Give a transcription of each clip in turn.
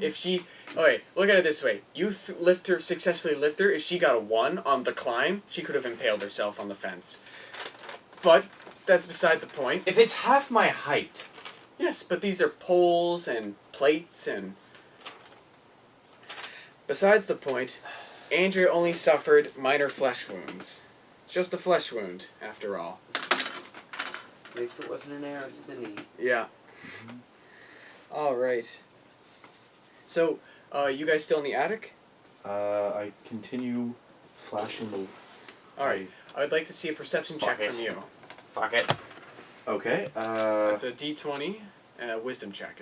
If she... Okay, look at it this way. You successfully lift her. If she got a 1 on the climb, she could have impaled herself on the fence. But that's beside the point. If it's half my height... Yes, but these are poles and plates and... Besides the point, Andrea only suffered minor flesh wounds. Just a flesh wound, after all. At least it wasn't an arrow to the knee. Yeah. Alright. So, you guys still in the attic? I continue flashing the... Alright. I would like to see a perception check from you. Fuck it. Okay. That's a d20 and a wisdom check.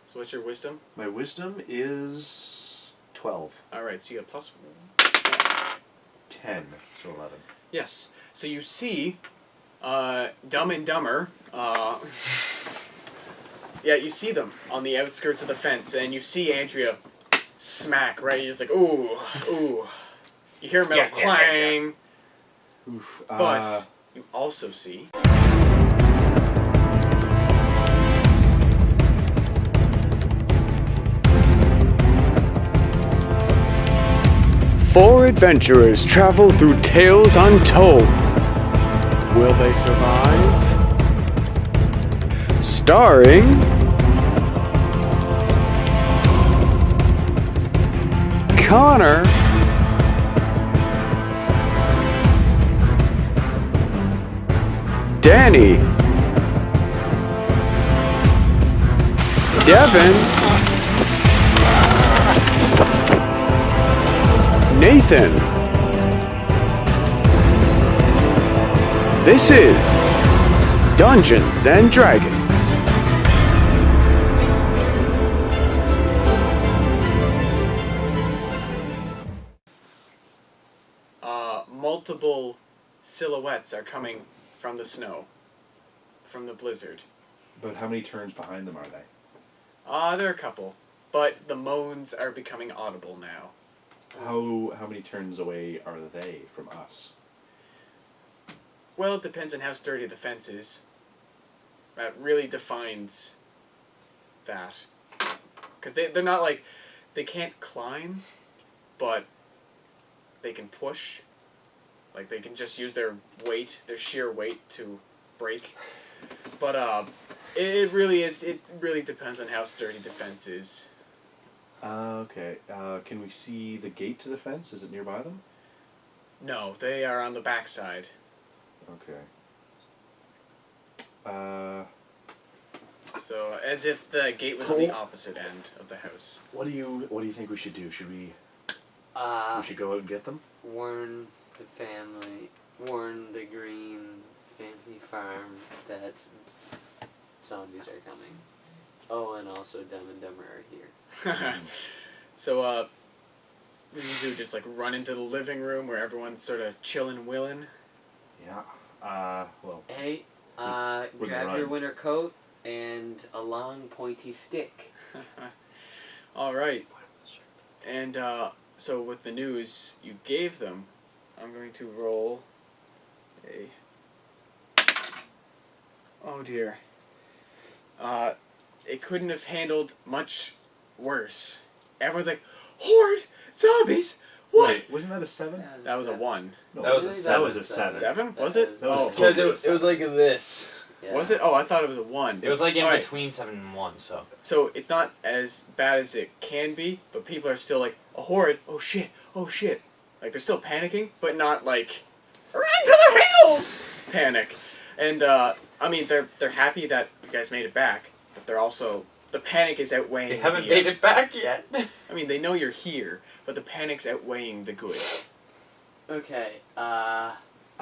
So what's your wisdom? My wisdom is 12. Alright, so you have plus 10, so 11. Yes. So you see, Dumb and Dumber, yeah, you see them on the outskirts of the fence, and you see Andrea smack, right? You're just like, ooh, ooh. You hear metal clang. Oof. But you also see... Four adventurers travel through tales untold. Will they survive? Starring... Connor... Danny... Devin... Nathan. This is Dungeons and Dragons. Multiple silhouettes are coming from the snow, from the blizzard. But how many turns behind them are they? There are a couple, but the moans are becoming audible now. How many turns away are they from us? Well, it depends on how sturdy the fence is. That really defines that. Because they're not like... They can't climb, but they can push. Like, they can just use their weight, their sheer weight to break. But, it really is... It really depends on how sturdy the fence is. Okay. Can we see the gate to the fence? Is it nearby them? No, they are on the backside. Okay. So, as if the gate was on the opposite end of the house. What do you think we should do? Should we should go out and get them? Warn the family, warn the Green family farm that zombies are coming. Oh, and also Dumb and Dumber are here. So, what do you do? Just like run into the living room where everyone's sort of chillin' willin'? Yeah. Well. Hey, grab your winter coat and a long pointy stick. Alright. And, so with the news you gave them, I'm going to roll a... Oh dear. It couldn't have handled much worse. Everyone's like, Horde! Zombies! What? Wait, wasn't that a 7? That was a 1. No, That was a 7. 7? Was it? That was Because it was like this. Yeah. Was it? Oh, I thought it was a 1. It was like in Alright. between 7 and 1, so... So, it's not as bad as it can be, but people are still like, a Horde, oh shit, oh shit. Like, they're still panicking, but not like, run to the hills! Panic. And, I mean, they're happy that you guys made it back, but they're also, the panic is outweighing They haven't made it back yet. I mean, they know you're here, but the panic's outweighing the good. Okay,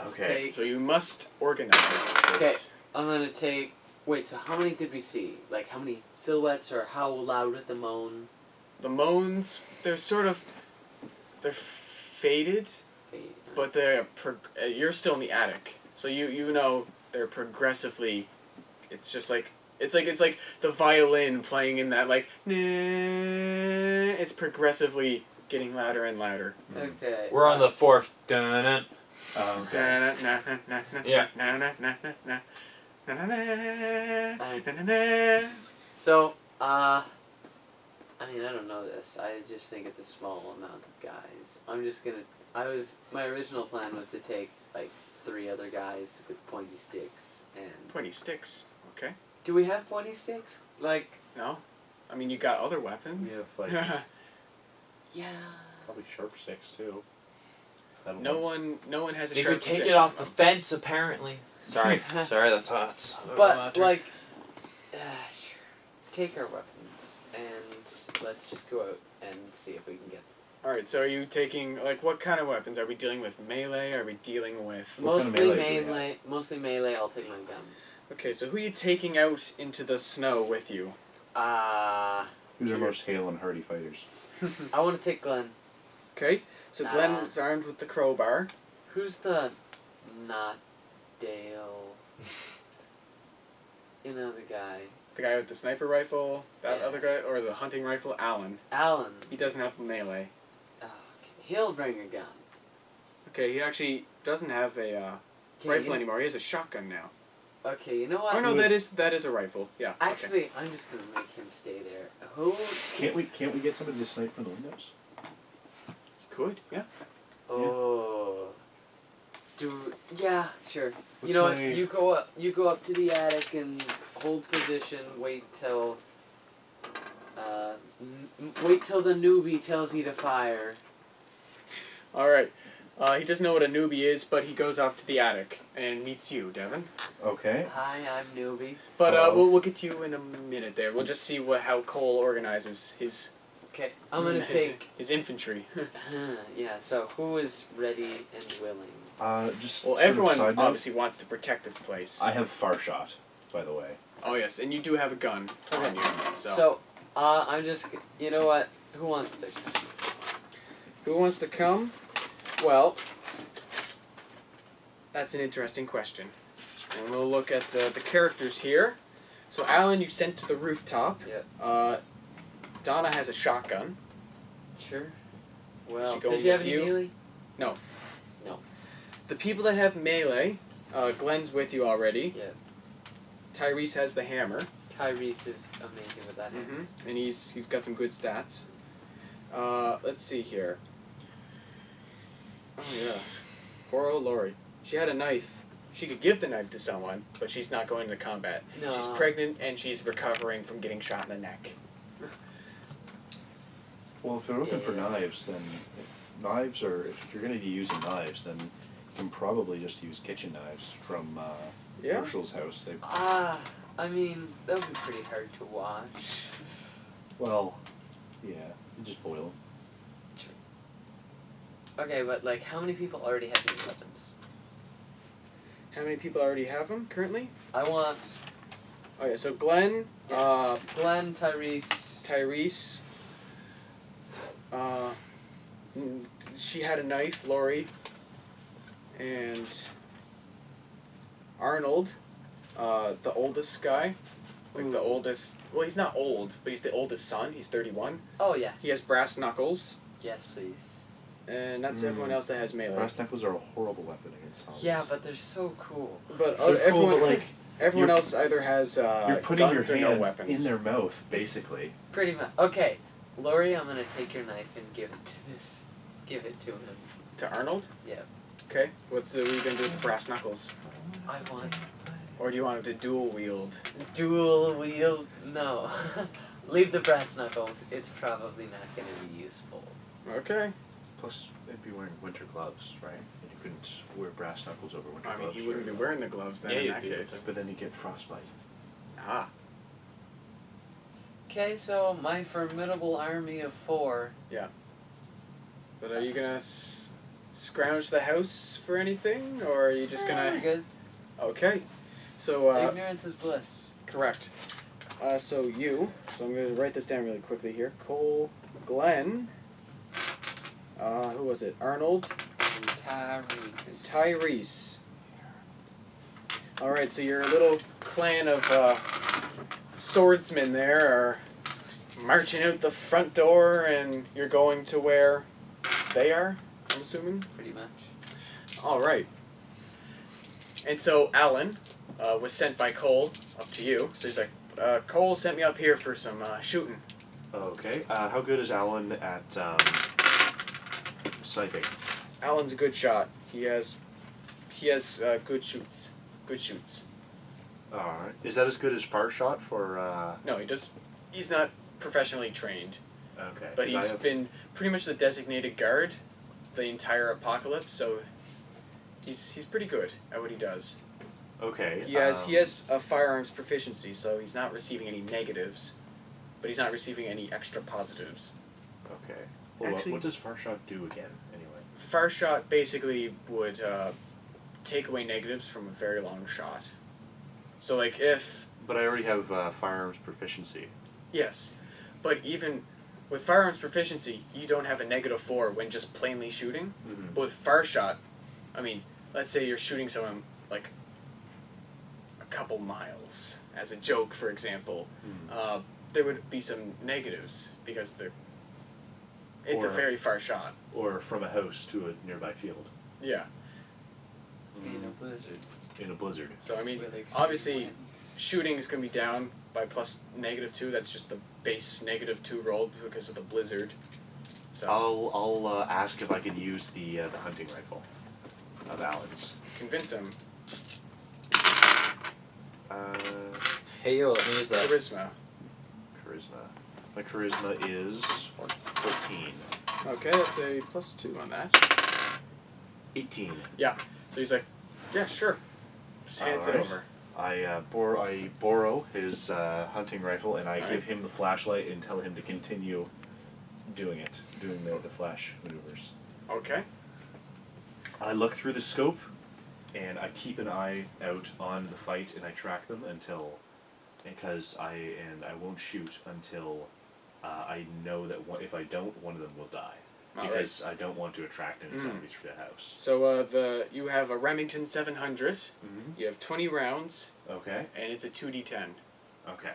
Okay. So you must organize this. I'm gonna take... Wait, so how many did we see? Like, how many silhouettes, or how loud was the moan? The moans, they're sort of, they're faded, but they're, you're still in the attic. So you know they're progressively, it's just like, it's like the violin playing in that, like, nah, it's progressively getting louder and louder. Okay. We're on the 4th. Dun-dun. Yeah. So, I mean, I don't know this. I just think it's a small amount of guys. I'm just gonna. My original plan was to take like 3 other guys with pointy sticks and. Pointy sticks. Okay. Do we have pointy sticks? Like. No? I mean, you got other weapons. We have like Yeah. probably sharp sticks too. That'll No once- one has a They sharp could take stick. it off the fence, apparently. Sorry, sorry, that's hot. But like, sure. Take our weapons and let's just go out and see if we can get. Alright, so are you taking, like, what kind of weapons? Are we dealing with melee? Are we dealing with... What kind of Mostly melee do we melee. Mostly melee. I'll take my gun. Okay, so who are you taking out into the snow with you? Who's our most hale and hardy fighters? I want to take Glenn. Okay, so Glenn's armed with the crowbar. Who's the not Dale? You know the guy. The guy with the sniper rifle, that Yeah. other guy, or the hunting rifle, Alan. Alan. He doesn't have melee. Oh, okay. He'll bring a gun. Okay, he actually doesn't have a Okay, rifle you- anymore. He has a shotgun now. Okay, you know what? Oh no, that is a rifle. Yeah. okay. Actually, I'm just gonna make him stay there. Who? Can't we get somebody to snipe from the windows? Could, yeah. Oh. Yeah, sure. You What's know what? my- You go up to the attic and hold position. Wait till the newbie tells you to fire. All right. He doesn't know what a newbie is, but he goes up to the attic and meets you, Devin. Okay. Hi, I'm newbie. But Hello. we'll get to you in a minute there. We'll just see how Cole organizes his Okay, I'm gonna take. his infantry. Yeah. So who is ready and willing? Just Well, sort of everyone side note, obviously wants to protect this place. I have far shot, by the way. Oh yes, and you do have a gun on you. So, I'm just. You know what? Who wants to? Who wants to come? Well, that's an interesting question. And we'll look at the characters here. So Alan, you sent to the rooftop. Yep. Donna has a shotgun. Sure. Well, She go does she have with any you? melee? The people that have melee, Glenn's with you already. Yeah. Tyrese has the hammer. Tyrese is amazing with that. hammer. And he's got some good stats. Let's see here. Oh yeah, poor old Lori. She had a knife. She could give the knife to someone, but she's not going to combat. No. She's pregnant and she's recovering from getting shot in the neck. Well, if they're looking for Yeah. knives, then if you're going to be using knives, then you can probably just use kitchen knives from Yeah. Marshall's house. I mean, that would be pretty hard to wash. Well, yeah, you just boil them. Okay, but like, how many people already have these weapons? How many people already have them currently? I want Oh yeah, so Glenn, Glenn, Tyrese. Tyrese. She had a knife, Lori. And Arnold, the oldest guy. Like the oldest, well he's not old, but he's the oldest son, he's 31. Oh yeah. He has brass knuckles, Yes, please. and that's everyone else that has melee. Brass knuckles are a horrible weapon against zombies. Yeah, but they're so cool. But They're cool, everyone, but, like, everyone you're- else either has you're putting your guns or hand no weapons. in their mouth, basically. Pretty much. Okay, Lori, I'm gonna take your knife and give it to this. Give it to him. To Arnold? Yeah. Okay, what are you gonna do with the brass knuckles? I want Or do you want him to dual wield? dual wield. No. Leave the brass knuckles. It's probably not gonna be useful. Okay. Plus, they'd be wearing winter gloves, right? And you couldn't wear brass knuckles over winter I mean, gloves. you wouldn't be very wearing the gloves then Yeah, in you'd that be. case. But then you get frostbite. Ah. Okay, so my formidable army of 4. But are you gonna scrounge the house for anything, or are you just We're gonna? good. Okay. So Ignorance is bliss. correct. So I'm gonna write this down really quickly here. Cole, Glenn. Who was it? Arnold And and Tyrese. Tyrese. All right. So your little clan of swordsmen there are marching out the front door, and you're going to where they are. I'm assuming. Pretty much. All right. And so Alan was sent by Cole up to you. So he's like, Cole sent me up here for some shooting. Okay. How good is Alan at sniping? Alan's a good shot. He has good shoots. Good shoots. Alright. Is that as good as far shot for No, he's not professionally trained, okay. but 'cause he's I have- been pretty much the designated guard the entire apocalypse, so he's pretty good at what he does. Okay. He has a firearms proficiency, so he's not receiving any negatives, but he's not receiving any extra positives. Okay. Well, Actually- what does far shot do again, anyway? Far shot basically would take away negatives from a very long shot. So like if But I already have firearms proficiency. yes, but even with firearms proficiency, you don't have a -4 when just plainly shooting. Mm-hmm. But with far shot, I mean, let's say you're shooting someone like a couple miles as a joke, for example. Mm. There would be some negatives because it's a Or- very far shot. Or from a house to a nearby field. Yeah. In a blizzard. In a blizzard. So I mean, with extreme obviously, winds. shooting is going to be down by plus -2. That's just the base -2 roll because of the blizzard. So I'll ask if I can use the hunting rifle of Alan's. convince him. Hey, yo, let me use that. Charisma. Charisma. My charisma is 14. Okay, that's a +2 on that. 18. So he's like, yeah, sure. Just hands it Alright. over. I borrow his hunting rifle and I Alright. give him the flashlight and tell him to continue doing the flash maneuvers. Okay. I look through the scope and I keep an eye out on the fight and I track them because I won't shoot until I know that if I don't, one of them will die. Alright. Because I don't want to attract any Mm. zombies for the house. So you have a Remington 700. Mm-hmm. You have 20 rounds, Okay. and it's a 2d10. Okay.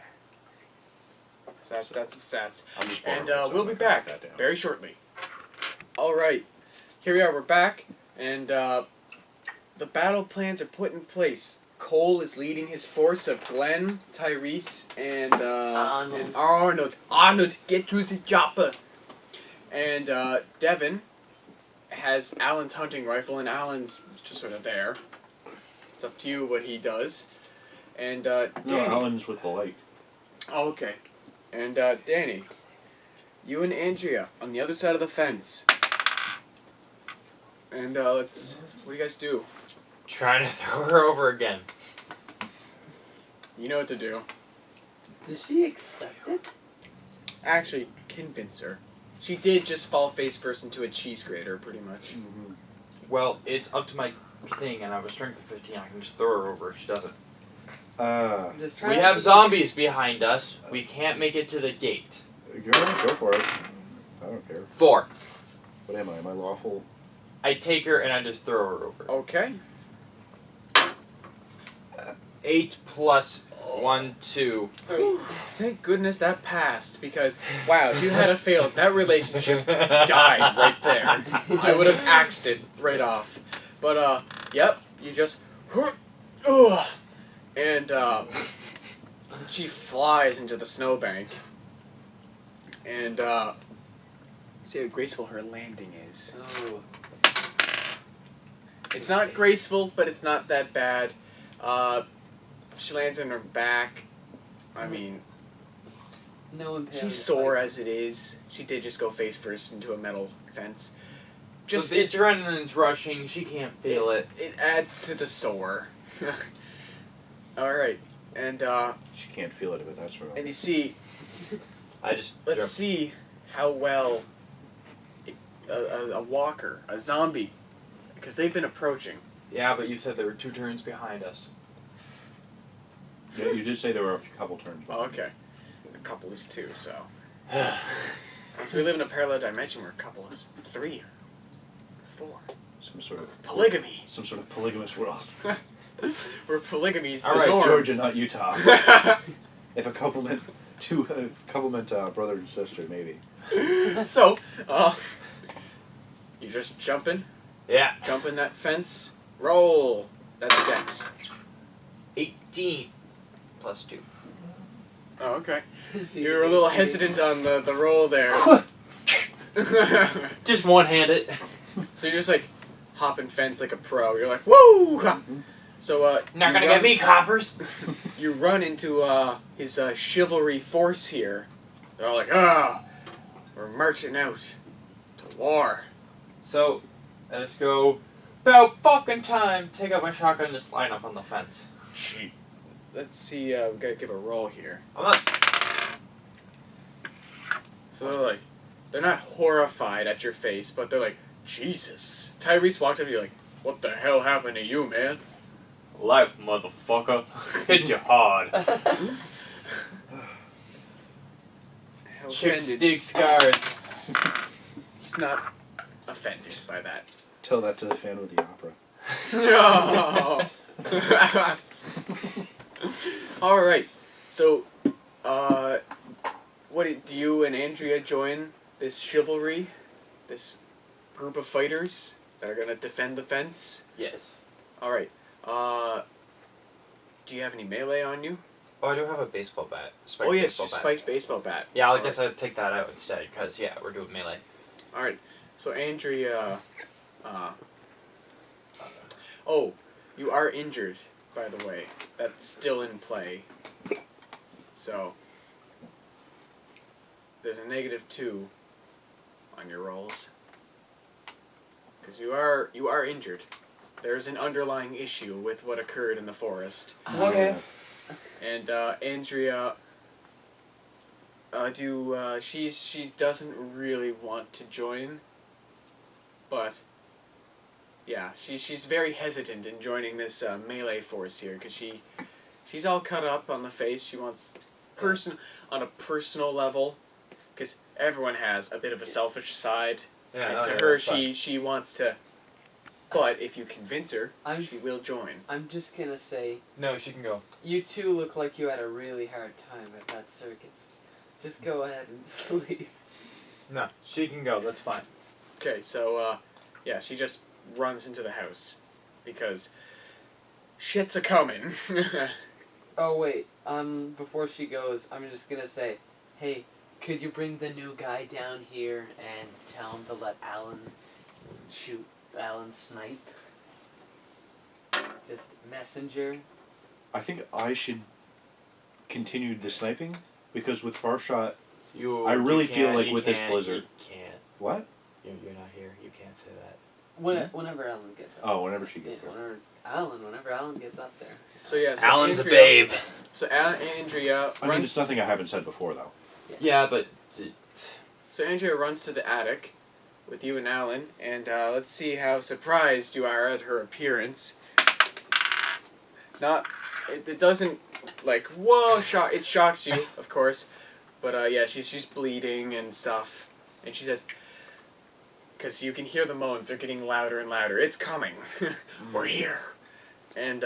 So that's the stats. I'll just borrow And it, so we'll I'm be not gonna write back that down. very shortly. All right, here we are. We're back, and the battle plans are put in place. Cole is leading his force of Glenn, Tyrese, and Arnold. Arnold, get to the chopper. And Devin has Alan's hunting rifle, and Alan's just sort of there. It's up to you what he does. And No, Danny. Alan's with the light. Oh, okay. And Danny, you and Andrea on the other side of the fence. And what do you guys do? Trying to throw her over again. You know what to do. Does she accept it? Actually, convince her. She did just fall face first into a cheese grater, pretty much. Well, it's up to my thing, and I have a strength of 15. I can just throw her over if she doesn't. I'm just trying We to have think- zombies behind us. We can't make it to the gate. Go for it. I don't care. 4. What am I? Am I lawful? I take her and I just throw her over. Okay. 8 plus 1, 2. Thank goodness that passed, because, wow, if you had a failed, that relationship died right there. I would have axed it right off. But, yep, you just... And, she flies into the snowbank. And, see how graceful her landing is. Oh, It's not graceful, but it's not that bad. She lands on her back. I mean, no impaling she's sore spikes. as it is. She did just go face first into a metal fence. Just Just the adrenaline's rushing. She can't feel it. It adds to the sore. All right, and She can't feel it, but that's right. you see, I just let's jump. see how well a walker, a zombie, because they've been approaching. Yeah, but you said there were 2 turns behind us. Yeah, you did say there were a couple turns. Oh, okay, a couple is 2, so. So we live in a parallel dimension where a couple is 3, 4. Some sort of Polygamy. Some sort of polygamous world. Where polygamy's the All right, norm. Georgia, not Utah. If a couple meant brother and sister, maybe. So, you just jumping, Yeah. jumping that fence, roll. That's Dex. 18 plus 2. Oh, okay. So You were a little hesitant on the roll there. Just one-handed. So you're just like hopping fence like a pro. You're like, woo! So Not you gonna run- get me, coppers. You run into his chivalry force here. They're all like, we're marching out to war. So, I just go, about fucking time. Take out my shotgun and just line up on the fence. Gee. Let's see. We gotta give a roll here. I'm not. So they're not horrified at your face, but they're like, Jesus. Tyrese walks up to you like, what the hell happened to you, man? Life, motherfucker. Hits you hard. Chicks Offended. dig scars. He's not offended by that. Tell that to the fan of the opera. No. All right. So, what do you and Andrea join this chivalry, this group of fighters that are gonna defend the fence? Yes. All right. Do you have any melee on you? Oh, I do have a baseball bat. Spiked Oh yes, baseball your bat. spiked baseball bat. Yeah, I All guess I'd take that out instead, because, yeah, we're doing melee. All right. So Andrea, oh, you are injured, by the way. That's still in play. So there's a -2 on your rolls because you are injured. There's an underlying issue with what occurred in the forest, Okay. and Andrea. She doesn't really want to join, but yeah, she's very hesitant in joining this melee force here because she's all cut up on the face. She wants on a personal level, because everyone has a bit of a selfish side, Yeah, and to her she wants to. But if you convince her, she will join. I'm just gonna say, No, she can go. you two look like you had a really hard time at that circus. Just go ahead and sleep. No, she can go. That's fine. Okay, so yeah, she just runs into the house because shit's a coming. Oh wait, before she goes, I'm just gonna say, hey, could you bring the new guy down here and tell him to let Alan snipe? Just messenger. I think I should continue the sniping because with far shot, I really feel like with this blizzard. You can't. What? You're not here. You can't say that. Whenever Alan gets up. Oh, whenever she Yeah, gets there. whenever Alan gets up there. So yeah, so Alan's Andrea, a babe. So Andrea I mean, runs. it's nothing I haven't said before though. Yeah, but So Andrea runs to the attic with you and Alan, and let's see how surprised you are at her appearance. It doesn't like whoa it shocks you, of course, but yeah, she's bleeding and stuff, and she says, because you can hear the moans, they're getting louder and louder. It's coming, we're here, and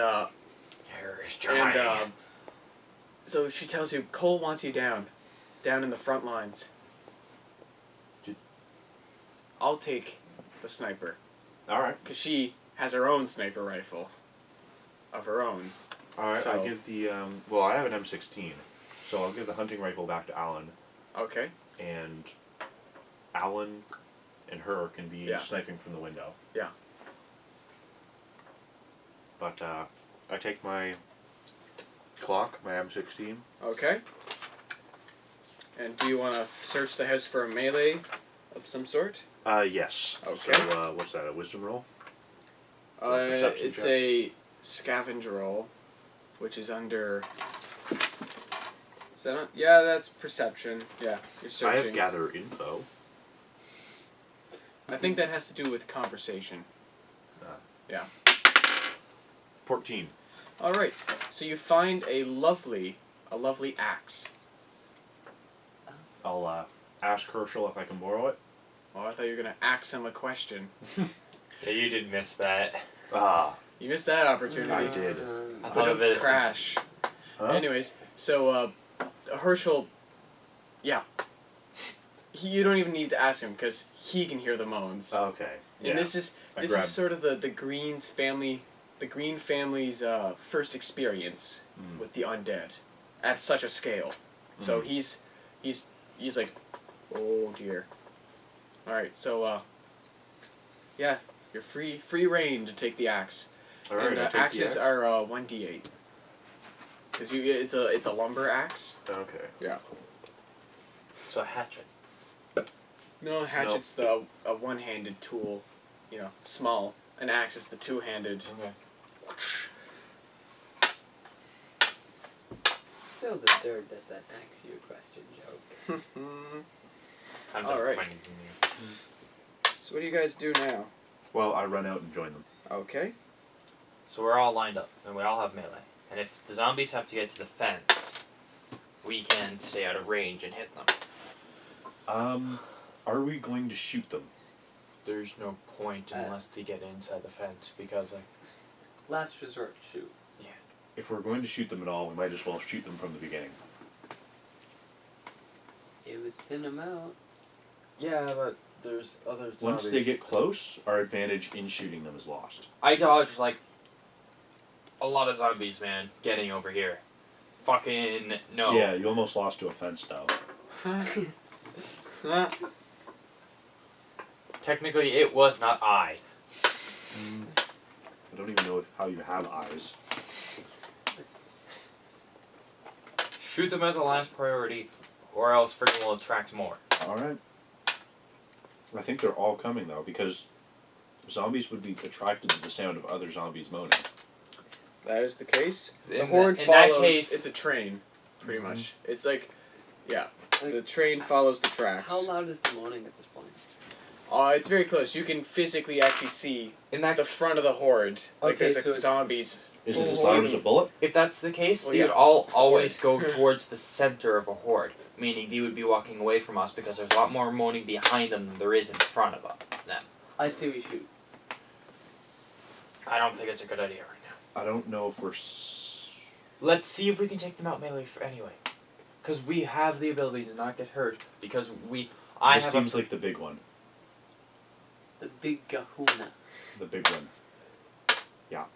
so she tells you Cole wants you down in the front lines. I'll take the sniper. All right. Because she has her own sniper rifle of her own. All right. So- I give the well, I have an M16, so I'll give the hunting rifle back to Alan, Okay. and Alan and her can be Yeah. sniping from the window. Yeah. But I take my clock, my M16. Okay. And do you want to search the house for a melee of some sort? Yes. Okay. So what's that? A wisdom roll? Or a perception It's check? a scavenge roll, which is under... Is that not? Yeah, that's perception. Yeah, you're I searching. have gather info. I think that has to do with conversation. Yeah. 14. All right. So you find a lovely axe. I'll ask Herschel if I can borrow it. Oh, I thought you were gonna ask him a question. yeah, you did miss that. Ah. You missed that opportunity. I did. I But thought of it it's as crash. Huh? Anyways, so Herschel, yeah, you don't even need to ask him because he can hear the moans. Okay. Yeah. And this is I grabbed- sort of the Green's family, the Green family's first experience with the undead, at such a scale. So he's like, oh dear. All right, so yeah, you're free reign to take the axe. All right, and I take the axes axe. are 1d8. Cause it's a lumber axe. Okay. Yeah. So a hatchet. No, hatchet's a one-handed tool, small. An axe is the two-handed. Okay. Still disturbed at that axe you question joke. I'm All right. finding So what do you guys do now? Well, I run out and join them. Okay. So we're all lined up, and we all have melee. And if the zombies have to get to the fence, we can stay out of range and hit them. Are we going to shoot them? There's no point unless they get inside the fence, because Last resort, shoot. If we're going to shoot them at all, we might as well shoot them from the beginning. It would thin them out. yeah, but there's other zombies. Once they get close, our advantage in shooting them is lost. I dodged like a lot of zombies, man, getting over here. Fucking no. Yeah, you almost lost to a fence, though. Technically, it was not I. I don't even know how you have eyes. Shoot them as a last priority, or else friggin' will attract more. Alright. I think they're all coming, though, because zombies would be attracted to the sound of other zombies moaning. That is the case. The In horde in follows. that case- It's a train, pretty Mhm. much. It's like, yeah, Like, the train follows the tracks. how loud is the moaning at this point? It's very close. You can physically actually see In that the front of the horde. Like Okay, there's so like it's- zombies. Is it as Oh. loud as a bullet? If that's the case, Well, they would yeah. all It's a always go horde. towards the center of a horde, meaning they would be walking away from us because there's a lot more moaning behind them than there is in front of them. I say we shoot. I don't think it's a good idea right now. I don't know if we're... Let's see if we can take them out melee anyway. Because we have the ability to not get hurt, because I This have seems like the big one. The big kahuna. The big one. Yeah.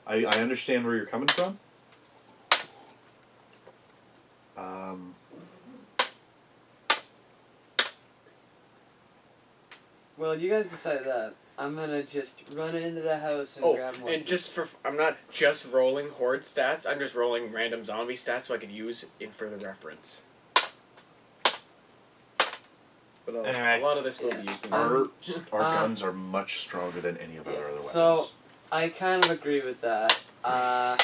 I understand where you're coming from. Well, you guys decide that. I'm gonna just run into the house and Oh, grab more. and I'm not just rolling horde stats. I'm just rolling random zombie stats so I could use in further reference. But Anyway. a lot of this will be used in Our Um, guns are much stronger than any of our other weapons. So, I kind of agree with that. I'm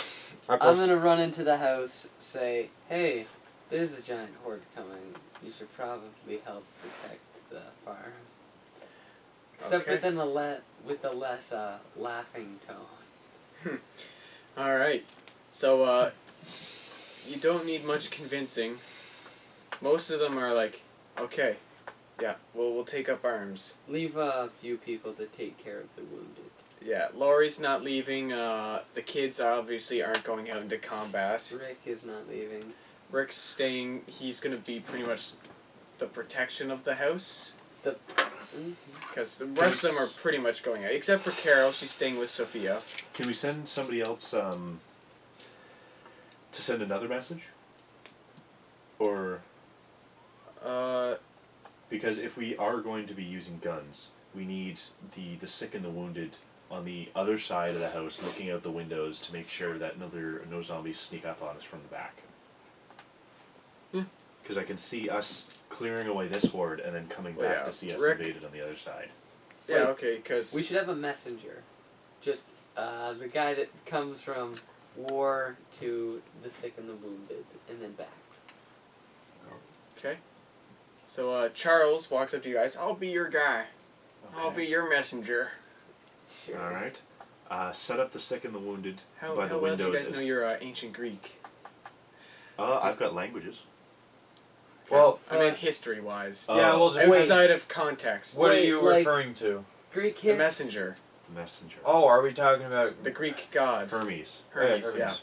gonna run into the house, say, hey, there's a giant horde coming. You should probably help protect the farm. Except Okay. with a less laughing tone. Alright. So, you don't need much convincing. Most of them are like, okay, yeah, we'll take up arms. Leave a few people to take care of the wounded. Yeah, Laurie's not leaving. The kids obviously aren't going out into combat. Rick is not leaving. Rick's staying. He's going to be pretty much the protection of the house. Because the rest of them are pretty much going out. Except for Carol, she's staying with Sophia. Can we send somebody else to send another message? Or... Because if we are going to be using guns, we need the sick and the wounded on the other side of the house looking out the windows to make sure that no zombies sneak up on us from the back. Because I can see us clearing away this horde and then coming Well, back yeah, to see us Rick- invaded on the other side. Yeah, Wait, okay, because... We should have a messenger. Just the guy that comes from war to the sick and the wounded, and then back. Okay. So, Charles walks up to you guys. I'll be your guy. I'll Okay. be your messenger. Sure. Alright. Set up the sick and the wounded How by the well do you windows. guys know you're ancient Greek? I've got languages. Well, I meant history-wise. yeah, well, Wait. Outside of context. what are Wait, you like- referring to? Greek The hit. messenger. Messenger. Oh, are we talking about The Greek god. Hermes. Hermes, yeah.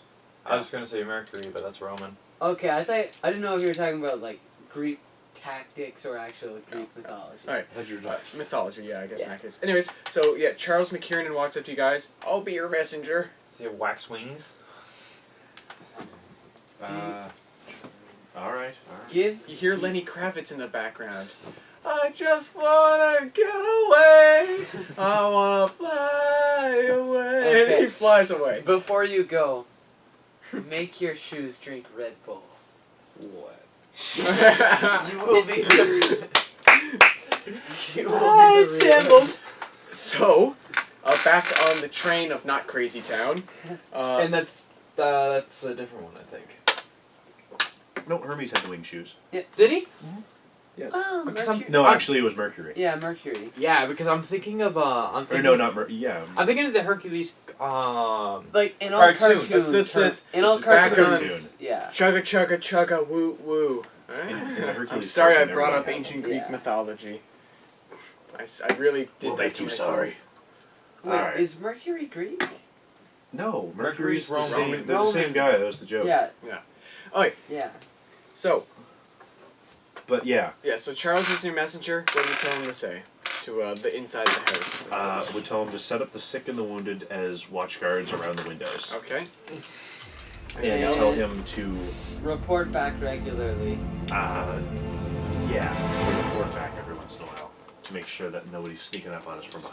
I was gonna say Mercury, but that's Roman. Okay, I didn't know if you were talking about like Greek tactics or actual Greek mythology. Alright. I had your Mythology, yeah, I guess in Yeah. that case. Anyways, so yeah, Charles McKiernan walks up to you guys. I'll be your messenger. See wax wings? All right. Give. You hear Lenny Kravitz in the background. I just wanna get away. I wanna fly away. Okay. And he flies away. Before you go, make your shoes drink Red Bull. What? You will be the. You will Oh, be the real- sandals. So, back on the train of not crazy town. And that's a different one, I think. No, Hermes had the winged shoes. Did he? Yes. Oh, Because I'm- Mercury. No, actually, it was Mercury. Yeah, Mercury. Yeah, because I'm thinking of Or no, not Mercury. Yeah. I'm thinking of the Hercules. Like in all Cartoon. cartoons. That's it. In all It's a back cartoons. Yeah. Chugga chugga chugga woo woo. Alright? In the Hercules I'm sorry I cartoon, brought up everyone had ancient them. Greek Yeah. mythology. I really did We'll that make to you myself. sorry. Wait, Alright. is Mercury Greek? No, Mercury's the Roman. same. They're the Roman. same guy. That was the joke. Yeah. Alright, Yeah. so But yeah, so Charles is your messenger. What do you tell him to say to the inside the house? would tell him to set up the sick and the wounded as watch guards around the windows, Okay. Okay. and tell him to, Report back regularly. report back every once in a while to make sure that nobody's sneaking up on us from behind.